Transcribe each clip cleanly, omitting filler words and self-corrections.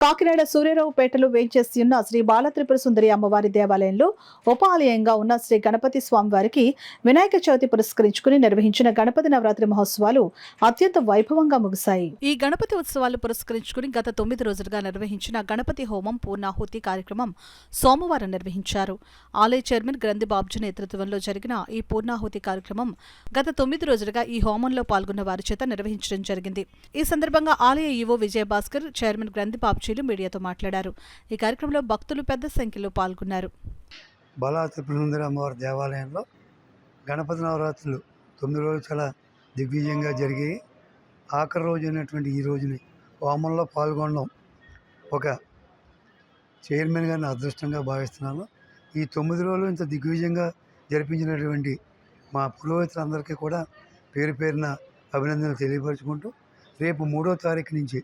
కాకినాడ సూర్యారావుపేటలో వేంచేసి ఉన్న శ్రీ బాలత్రిపుర సుందరి అమ్మవారి దేవాలయంలో ఉపాలయంగా ఉన్న శ్రీ గణపతి స్వామివారికి వినాయక చవితి పురస్కరించుకుని నిర్వహించిన గణపతి నవరాత్రి మహోత్సవాలు అత్యంత వైభవంగా ముగిశాయి. ఈ గణపతి ఉత్సవాలు పురస్కరించుకుని గత 9 రోజులుగా నిర్వహించిన గణపతి హోమం పూర్ణాహుతి కార్యక్రమం సోమవారం నిర్వహించారు. ఆలయ చైర్మన్ గ్రంథి బాబ్జీ నేతృత్వంలో జరిగిన ఈ పూర్ణాహుతి కార్యక్రమం గత 9 రోజులుగా ఈ హోమంలో పాల్గొన్న వారి చేత నిర్వహించడం జరిగింది. ఈ సందర్భంగా ఆలయ ఈవో విజయభాస్కర్, చైర్మన్ గ్రంథి బాబ్జీ మీడియాతో మాట్లాడారు. ఈ కార్యక్రమంలో భక్తులు పెద్ద సంఖ్యలో పాల్గొన్నారు. బాలత్రిపుర సుందరి అమ్మవారి దేవాలయంలో గణపతి నవరాత్రులు 9 రోజులు చాలా దిగ్విజయంగా జరిగాయి. ఆఖరి రోజు అయినటువంటి ఈ రోజుని హోమంలో పాల్గొనడం ఒక చైర్మన్ గారిని అదృష్టంగా భావిస్తున్నాను. ఈ 9 రోజులు ఇంత దిగ్విజయంగా జరిపించినటువంటి మా పురోహితులందరికీ కూడా పేరు పేరున అభినందనలు తెలియపరుచుకుంటూ రేపు 3వ తారీఖు నుంచి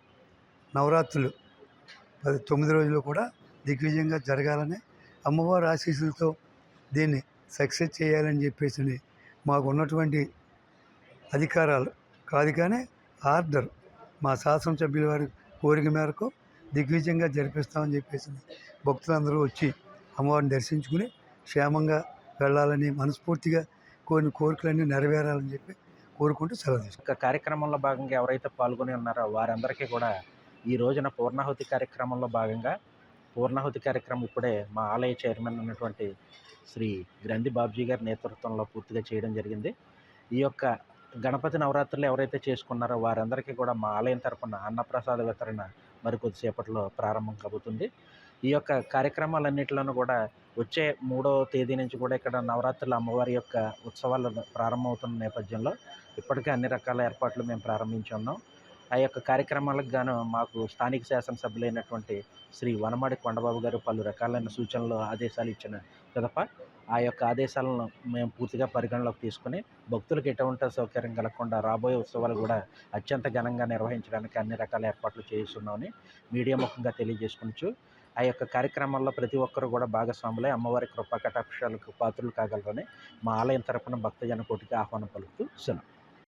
నవరాత్రులు 9 రోజులు కూడా దిగ్విజయంగా జరగాలని, అమ్మవారి ఆశీస్సులతో దీన్ని సక్సెస్ చేయాలని చెప్పేసి మాకు ఉన్నటువంటి అధికారాలు కాదు కానీ ఆర్డర్ మా శాసనసభ్యుల వారి కోరిక మేరకు దిగ్విజయంగా జరిపిస్తామని చెప్పేసి భక్తులందరూ వచ్చి అమ్మవారిని దర్శించుకుని క్షేమంగా వెళ్ళాలని మనస్ఫూర్తిగా కొన్ని కోరికలన్నీ నెరవేరాలని చెప్పి కోరుకుంటూ సెలవు తీసుకుంటాం. కార్యక్రమంలో భాగంగా ఎవరైతే పాల్గొని ఉన్నారో వారందరికీ కూడా ఈ రోజున పూర్ణాహుతి కార్యక్రమంలో భాగంగా పూర్ణాహుతి కార్యక్రమం ఇప్పుడే మా ఆలయ చైర్మన్ ఉన్నటువంటి శ్రీ గ్రంథి బాబ్జీ గారి నేతృత్వంలో పూర్తిగా చేయడం జరిగింది. ఈ యొక్క గణపతి నవరాత్రులు ఎవరైతే చేసుకున్నారో వారందరికీ కూడా మా ఆలయం తరపున అన్నప్రసాద వితరణ మరి కొద్దిసేపట్లో ప్రారంభం కాబోతుంది. ఈ యొక్క కార్యక్రమాలన్నింటిలోనూ కూడా వచ్చే 3వ తేదీ నుంచి కూడా ఇక్కడ నవరాత్రుల అమ్మవారి యొక్క ఉత్సవాలు ప్రారంభమవుతున్న నేపథ్యంలో ఇప్పటికే అన్ని రకాల ఏర్పాట్లు మేము ప్రారంభించి ఉన్నాం. ఆ యొక్క కార్యక్రమాలకు గాను మాకు స్థానిక శాసనసభ్యులైనటువంటి శ్రీ వనమాడి కొండబాబు గారు పలు రకాలైన సూచనలు, ఆదేశాలు ఇచ్చిన పిదప ఆ యొక్క ఆదేశాలను మేము పూర్తిగా పరిగణలోకి తీసుకుని భక్తులకు ఎటువంటి అసౌకర్యం కలగకుండా రాబోయే ఉత్సవాలు కూడా అత్యంత ఘనంగా నిర్వహించడానికి అన్ని రకాల ఏర్పాట్లు చేస్తున్నామని మీడియా ముఖంగా తెలియజేసుకొనొచ్చు. ఆ యొక్క కార్యక్రమాల్లో ప్రతి ఒక్కరు కూడా భాగస్వాములై అమ్మవారి కృపా కటాక్షాలకు పాత్రలు కాగలరని మా ఆలయం తరపున భక్తజన కోటికి ఆహ్వానం పలుకుతూ సెలవు.